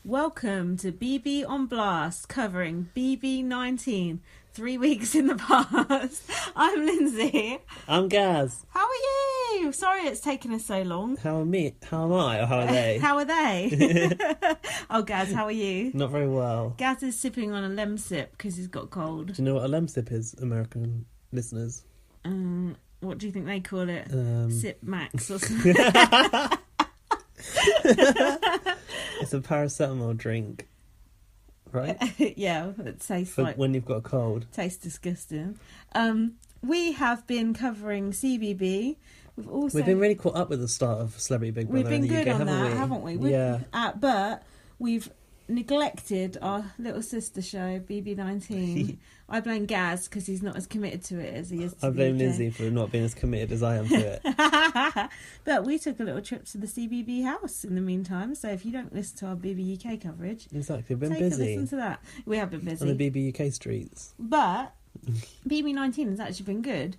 Welcome to BB on Blast, covering BB19, 3 weeks in the past. I'm Lindsay. I'm Gaz. How are you? Sorry it's taken us so long. How am I? Or how are they? How are they? Oh, Gaz, how are you? Not very well. Gaz is sipping on a lemsip because he's got cold. Do you know what a lemsip is, American listeners? What do you think they call it? Sip Max or something? It's a paracetamol drink, right? Yeah, it tastes For like... when you've got a cold. Tastes disgusting. We have been covering CBB. We've been really caught up with the start of Celebrity Big Brother in the UK, haven't we? Yeah. But we've neglected our little sister show, BB19. I blame Gaz because he's not as committed to it as he is to I blame the UK. Lindsay for not being as committed as I am to it. But we took a little trip to the CBB house in the meantime, so if you don't listen to our BB UK coverage, Exactly, we've been take busy. a listen to that. We have been busy. On the BB UK streets. But BB19 has actually been good.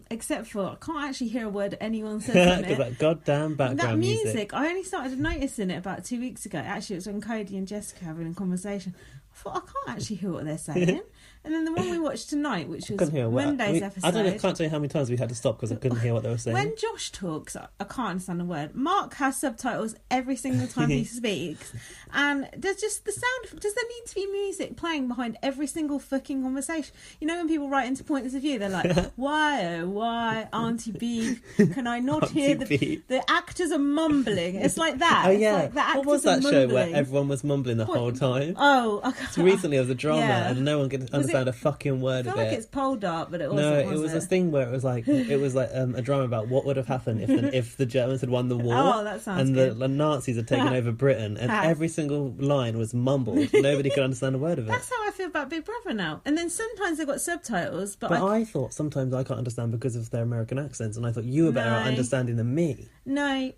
Except for I can't actually hear a word anyone says in it. That goddamn background that music. I only started noticing it about 2 weeks ago. Actually, it was when Cody and Jessica having a conversation. I thought, I can't actually hear what they're saying. And then the one we watched tonight, which was Monday's episode. I can't tell you how many times we had to stop because I couldn't hear what they were saying. When Josh talks, I can't understand a word. Mark has subtitles every single time he speaks. And there's just the sound. Does there need to be music playing behind every single fucking conversation? You know when people write into points of view, they're like, why, oh, why, Auntie B, can I not hear the actors are mumbling? It's like that. Oh, yeah. It's like what was that show where everyone was mumbling the whole time? Oh, so recently it was a drama and no one could understand a fucking word of it. I feel like it's pole dart, but it wasn't. No, it was a thing where it was like a drama about what would have happened if the Germans had won the war. Oh, that sounds and good. the Nazis had taken over Britain, and every single line was mumbled. Nobody could understand a word of it. That's how I feel about Big Brother now. And then sometimes they've got subtitles, but I thought sometimes I can't understand because of their American accents, and I thought you were better at understanding than me. No,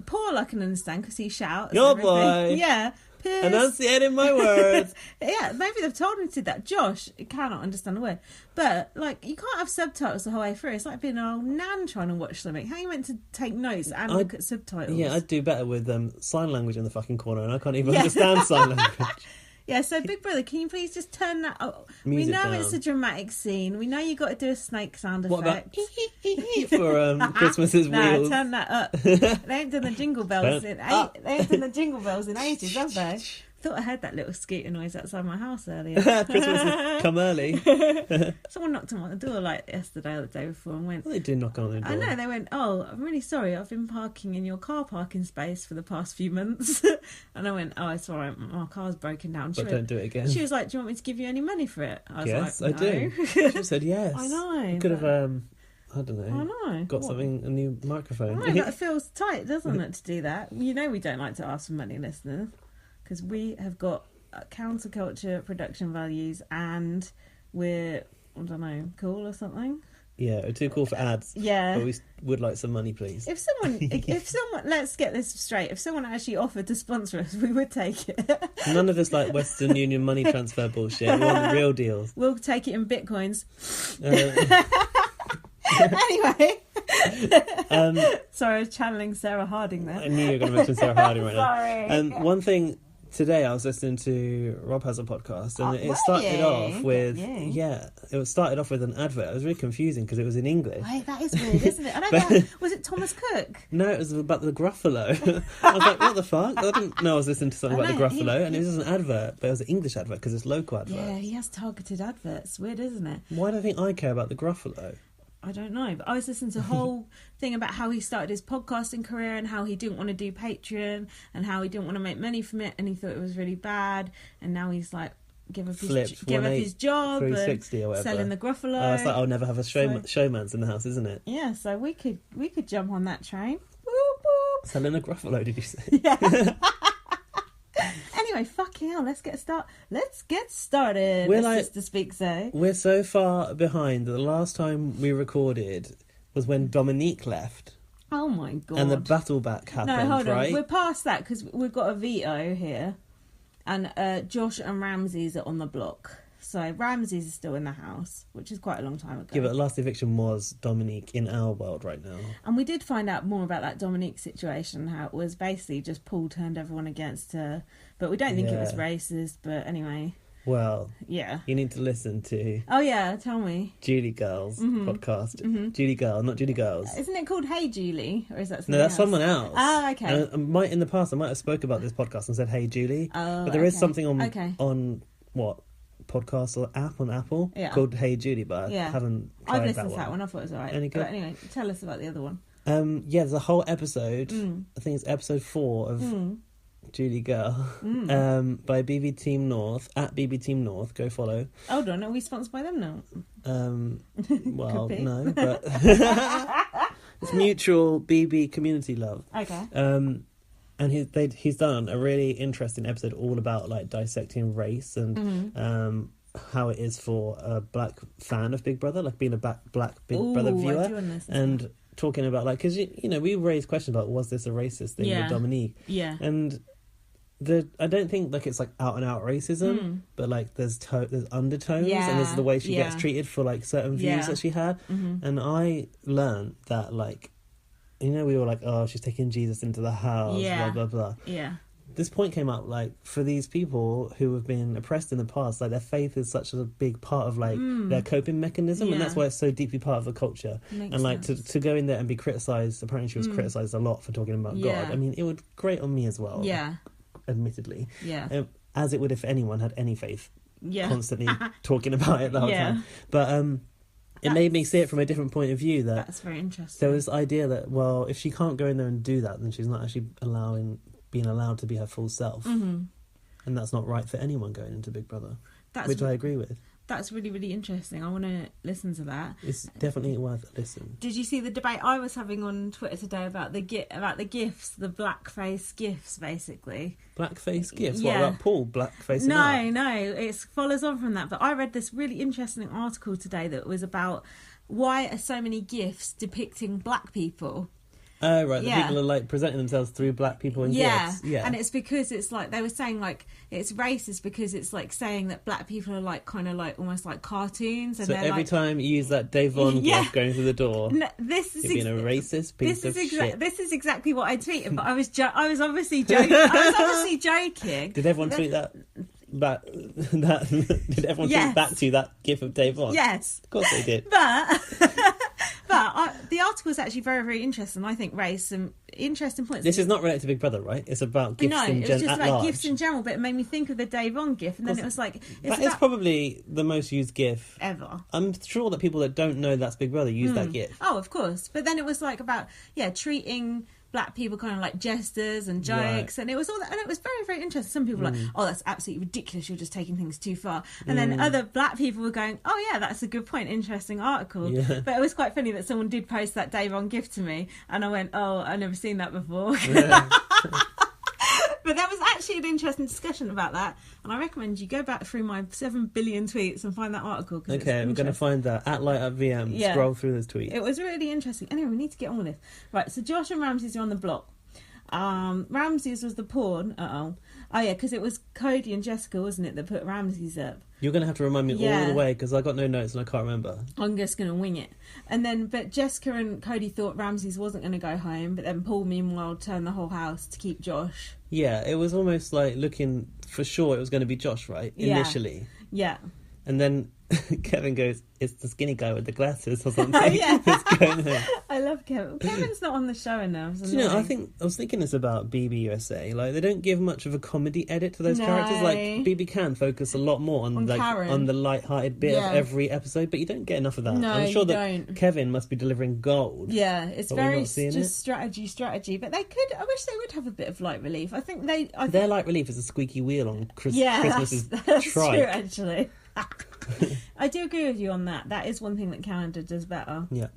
Paul I can understand because he shouts. Your boy. Yeah. Enunciating my words. Yeah, maybe they've told him to do that. Josh cannot understand a word. But, like, you can't have subtitles the whole way through. It's like being an old nan trying to watch something. How are you meant to take notes and look at subtitles? Yeah, I'd do better with sign language in the fucking corner, and I can't even understand sign language. Yeah, so Big Brother, can you please just turn that up? Music we know down. It's a dramatic scene. We know you got to do a snake sound what effect. What about for Christmas's wheels? Turn that up. They ain't done the jingle bells in ages, have they? I thought I heard that little scooter noise outside my house earlier. Christmas has come early. Someone knocked on my door like yesterday or the day before and went... Well, they did knock on the door. I know, they went, oh, I'm really sorry, I've been parking in your car parking space for the past few months. And I went, oh, it's all right, my car's broken down. But don't do it again. She was like, do you want me to give you any money for it? I was yes, like, no. I do. She said yes. I know. You could have, I don't know. I know. Got a new microphone. I know, but it feels tight, doesn't it, to do that? You know we don't like to ask for money, listeners, because we have got counterculture production values and we're, I don't know, cool or something. Yeah, we're too cool for ads. Yeah. But we would like some money, please. If someone, let's get this straight, if someone actually offered to sponsor us, we would take it. None of this like Western Union money transfer bullshit. We want the real deals. We'll take it in bitcoins. Anyway. Sorry, I was channeling Sarah Harding there. I knew you were going to mention Sarah Harding right Sorry. now. One thing... Today I was listening to Rob Has a Podcast, and it started off with it started off with an advert. It was really confusing because it was in English. Wait, that is weird, isn't it? I don't know. Was it Thomas Cook? No, it was about the Gruffalo. I was like, what the fuck? I didn't know I was listening to something about the Gruffalo, and it was an advert, but it was an English advert because it's local adverts. Yeah, he has targeted adverts. Weird, isn't it? Why do I think I care about the Gruffalo? I don't know, but I was listening to a whole thing about how he started his podcasting career and how he didn't want to do Patreon and how he didn't want to make money from it and he thought it was really bad, and now he's like give up his job 360 or whatever, selling the Gruffalo. It's like I'll never have a showman's in the house, isn't it? Yeah, so we could jump on that train. Selling a Gruffalo, did you say? Yeah. Anyway, fucking hell, let's get started. We're like to speak so. We're so far behind that the last time we recorded was when Dominique left. Oh my god. And the battle back happened, no, hold right? on. We're past that because we've got a veto here. And Josh and Ramsey's are on the block. So Ramses is still in the house, which is quite a long time ago. Yeah, but the last eviction was Dominique in our world right now. And we did find out more about that Dominique situation, how it was basically just Paul turned everyone against her. But we don't think it was racist, but anyway. Well, yeah, you need to listen to... Oh, yeah, tell me. Julie Girls podcast. Julie Girl, not Julie Girls. Isn't it called Hey Julie? Or is that something No, that's else? someone else. Oh, okay. In the past, I might have spoke about this podcast and said Hey Julie. Oh, but there is something on what? Podcast or app on Apple called Hey Julie, but I haven't tried I've listened that to that one. I thought it was alright. Any good? But anyway, tell us about the other one. There's a whole episode. I think it's episode 4 of Julie Girl by BB Team North at BB Team North. Go follow. Hold on, are we sponsored by them now? Well, no, but it's mutual BB community love. Okay. And he's done a really interesting episode all about like dissecting race and how it is for a black fan of Big Brother, like being a black Big Brother viewer, and talking about like, because you know we raised questions about was this a racist thing with Dominique, and I don't think like it's like out and out racism, but like there's undertones, and there's the way she gets treated for like certain views that she had, and I learned that like, you know, we were like, oh, she's taking Jesus into the house, blah blah blah. Yeah. This point came up like for these people who have been oppressed in the past, like their faith is such a big part of like their coping mechanism, and that's why it's so deeply part of the culture. And like to go in there and be criticised. Apparently, she was criticised a lot for talking about God. I mean, it would grate on me as well. Yeah. Admittedly. Yeah. As it would if anyone had any faith. Yeah. Constantly talking about it the whole time. But it made me see it from a different point of view. That's very interesting. There was this idea that, well, if she can't go in there and do that, then she's not actually being allowed to be her full self. And that's not right for anyone going into Big Brother, which I agree with. That's really, really interesting. I want to listen to that. It's definitely worth a listen. Did you see the debate I was having on Twitter today about the gifts, the blackface gifts, basically? Blackface gifts? What about Paul blackface? No, it follows on from that. But I read this really interesting article today that was about why are so many gifts depicting black people. Oh, right. The people are like presenting themselves through black people in gifts. Yeah. And it's because it's like they were saying like it's racist because it's like saying that black people are like kind of like almost like cartoons. And so every time you use that Davon gift going through the door, this is you're being a racist piece of shit. This is exactly what I tweeted, but I was obviously joking. I was obviously joking. Did everyone tweet that? Did everyone tweet back to that gif of Davon? Yes, of course they did. But the article is actually very, very interesting. I think raised some interesting points. This is not related to Big Brother, right? It's about gifts in general. No, it was just about gifts in general, but it made me think of the Davon gif, and then it was like... That is probably the most used gif ever. I'm sure that people that don't know that's Big Brother use that gif. Oh, of course. But then it was like about, treating black people kind of like jesters and jokes, and it was all that, and it was very, very interesting. Some people were like, oh, that's absolutely ridiculous, you're just taking things too far, and then other black people were going, oh yeah, that's a good point, interesting article. But it was quite funny that someone did post that Davon gift to me, and I went, oh, I've never seen that before. But there was actually an interesting discussion about that, and I recommend you go back through my 7 billion tweets and find that article. Okay, we're going to find that at Light Up VM. Scroll through those tweets. It was really interesting. Anyway, we need to get on with this. Right, so Josh and Ramses are on the block. Ramses was the pawn. Oh yeah, because it was Cody and Jessica, wasn't it, that put Ramses up. You're going to have to remind me all the way because I got no notes and I can't remember. I'm just going to wing it. And then, but Jessica and Cody thought Ramses wasn't going to go home, but then Paul, meanwhile, turned the whole house to keep Josh. Yeah, it was almost like looking for sure it was going to be Josh, right? Initially. Yeah. And then Kevin goes, it's the skinny guy with the glasses or something. It's going there. I love Kevin. Kevin's not on the show enough. Do you know, I was thinking this about BB USA. Like, they don't give much of a comedy edit to those characters. Like, BB can focus a lot more on the light-hearted bit of every episode, but you don't get enough of that. No, I'm sure that don't. Kevin must be delivering gold. Yeah, it's very just strategy. But they could. I wish they would have a bit of light relief. I think their light relief is a squeaky wheel on Christmas's that's trike. True, actually. I do agree with you on that. That is one thing that Canada does better. Yeah.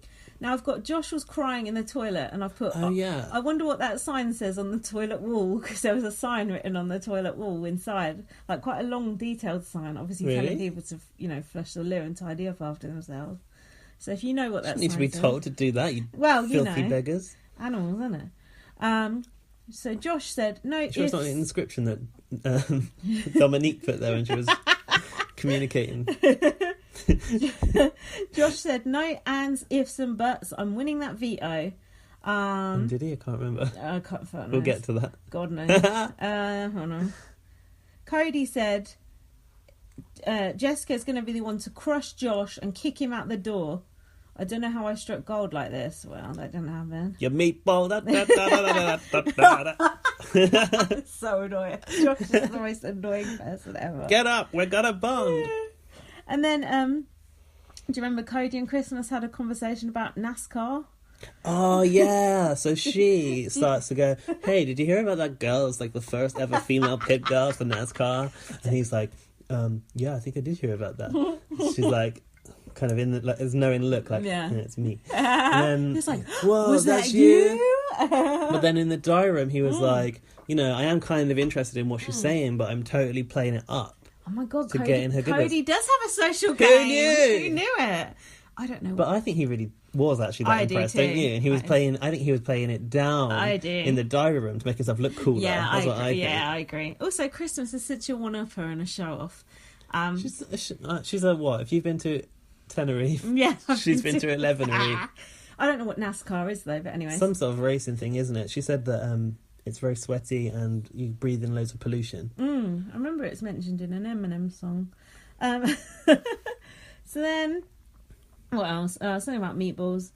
Now I've got Josh was crying in the toilet, and I've put. Oh yeah. I wonder what that sign says on the toilet wall, because there was a sign written on the toilet wall inside, like quite a long, detailed sign, obviously telling people to, flush the loo and tidy up after themselves. So if you know what that sign need to be told to do that. You filthy beggars. Animals, isn't it? So Josh said no. Sure, it's not an inscription that Dominique put there when she was communicating. Josh said, no ands, ifs and buts. I'm winning that veto. Did he? I can't remember. I can't find We'll get to that. God knows. Hold on. Cody said, Jessica's going to be the one to crush Josh and kick him out the door. I don't know how I struck gold like this. Well, that didn't happen. Your meatball. So annoying. Josh is the most annoying person ever. Get up. We're going to bond. And then, do you remember Cody and Christmas had a conversation about NASCAR? Oh, yeah. So she starts to go, hey, did you hear about that girl? It's like the first ever female pit girl for NASCAR. And he's like, yeah, I think I did hear about that. She's like, kind of in the, like, there's knowing look, like, yeah, it's me. And then, it's like, whoa, was that's that you? But then in the diary room, he was like, you know, I am kind of interested in what she's saying, but I'm totally playing it up. Oh my God, to get in her goodness. Cody does have a social game. Who knew it? I don't know. But I think he really was actually that impressed, don't you? And he was playing, I think he was playing it down in the diary room to make himself look cooler. Yeah, That's what I think. Yeah, I agree. Also, Christmas is such a one-upper and a show-off. She's a what? If you've been to Tenerife, yeah, she's been to 11ery. I don't know what NASCAR is though, but anyway. Some sort of racing thing, isn't it? She said that it's very sweaty and you breathe in loads of pollution. I remember it's mentioned in an Eminem song. So then, what else? Something about meatballs.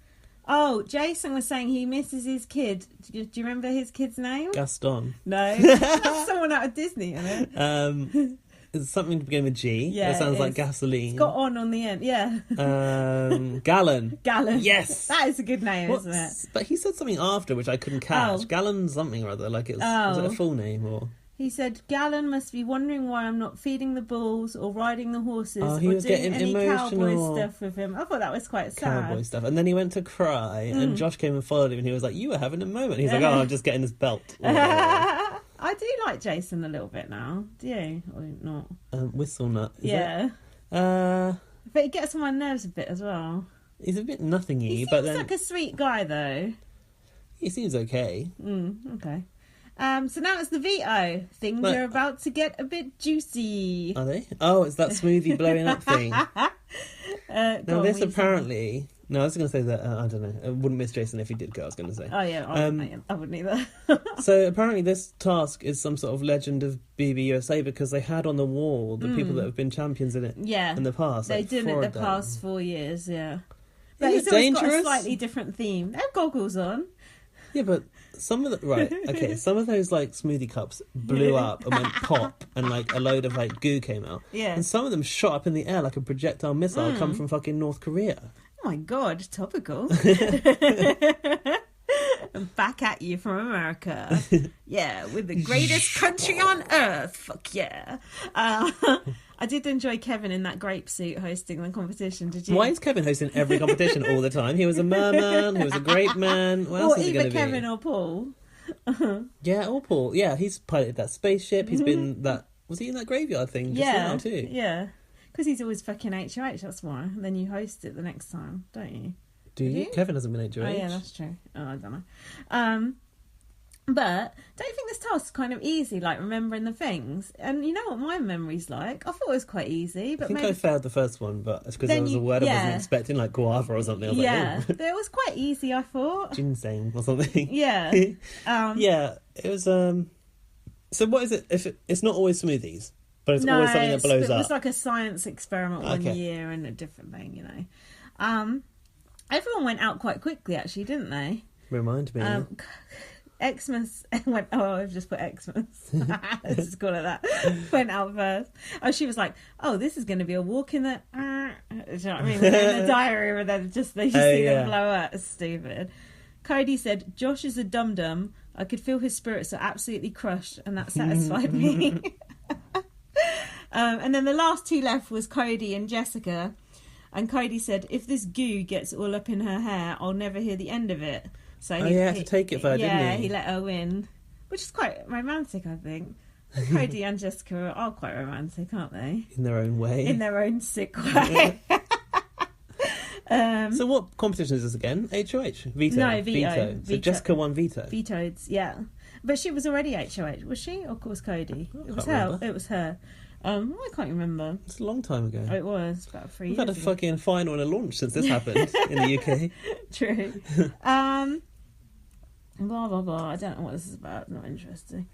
Oh, Jason was saying he misses his kid. Do you remember his kid's name? Gaston. No, that's someone out of Disney, isn't it? It's something to begin with G. Yeah, it sounds like gasoline. It's got on the end, yeah. Gallon. Gallon. Yes. That is a good name, isn't it? But he said something after which I couldn't catch. Oh. Gallon something or other. Like it was, was it a full name or? He said, Gallon must be wondering why I'm not feeding the bulls or riding the horses or he was doing getting any emotional. cowboy stuff with him. I thought that was quite sad. Cowboy stuff. And then he went to cry and Josh came and followed him and he was like, you were having a moment. He's like, oh, I'm just getting this belt. I do like Jason a little bit now. Do you? Or not? Whistle nut. Yeah. But he gets on my nerves a bit as well. He's a bit nothingy. He seems but then like a sweet guy though. He seems okay. Okay. So now it's the veto. Things are about to get a bit juicy. Are they? Oh, it's that smoothie blowing up thing. Now this apparently... No, I was going to say that, I don't know. I wouldn't miss Jason if he did go, I was going to say. Oh, yeah, I wouldn't either. So apparently this task is some sort of legend of BB USA because they had on the wall the people that have been champions in it in the past. They like did it the past 4 years, yeah. But it's always got a slightly different theme. They have goggles on. Yeah, but some of the... Right, okay, some of those, like, smoothie cups blew up and went pop and, like, a load of, like, goo came out. Yeah. And some of them shot up in the air like a projectile missile come from fucking North Korea. Oh my God, topical. I'm back at you from America. Yeah, with the greatest country on earth. Fuck yeah. I did enjoy Kevin in that grape suit hosting the competition, did you? Why is Kevin hosting every competition all the time? He was a merman, he was a grape man. What else is he going to be? Either Kevin or Paul. Yeah, or Paul. Yeah, he's piloted that spaceship. He's been that... Was he in that graveyard thing just now too? Yeah. Because he's always fucking HOH, that's why. And then you host it the next time, don't you? Do you? Kevin hasn't been HOH. Oh, yeah, that's true. Oh, I don't know. But don't you think this task's kind of easy, like remembering the things? And you know what my memory's like? I thought it was quite easy. But I think I failed the first one, but it's because there was a word I wasn't expecting, like guava or something. I was like, but it was quite easy, I thought. Ginseng or something. Yeah. Yeah, it was... So what is it? It's not always smoothies? But it's always something that blows up. It was like a science experiment one year and a different thing, you know. Everyone went out quite quickly, actually, didn't they? Remind me. Xmas went... Oh, I've just put Xmas. Let's just call it that. Went out first. Oh, she was like, oh, this is going to be a walk in the... Do you know what I mean? In the diary, and then just they see them blow up. It's stupid. Cody said, Josh is a dum-dum. I could feel his spirits are absolutely crushed, and that satisfied me. And then the last two left was Cody and Jessica. And Cody said, if this goo gets all up in her hair, I'll never hear the end of it. So he had to take it for her, didn't he? Yeah, he let her win. Which is quite romantic, I think. Cody and Jessica are quite romantic, aren't they? In their own way. In their own sick way. So what competition is this again? HOH? Veto? No, veto. So Jessica won veto? Vetoed, yeah. But she was already HOH, was she? Or was Cody? It was her. Remember. It was her. I can't remember. It's a long time ago. Oh, it was about 3 We've years had a ago. fucking final and a launch since this happened in the UK. True. Blah blah blah. I don't know what this is about. Not interesting.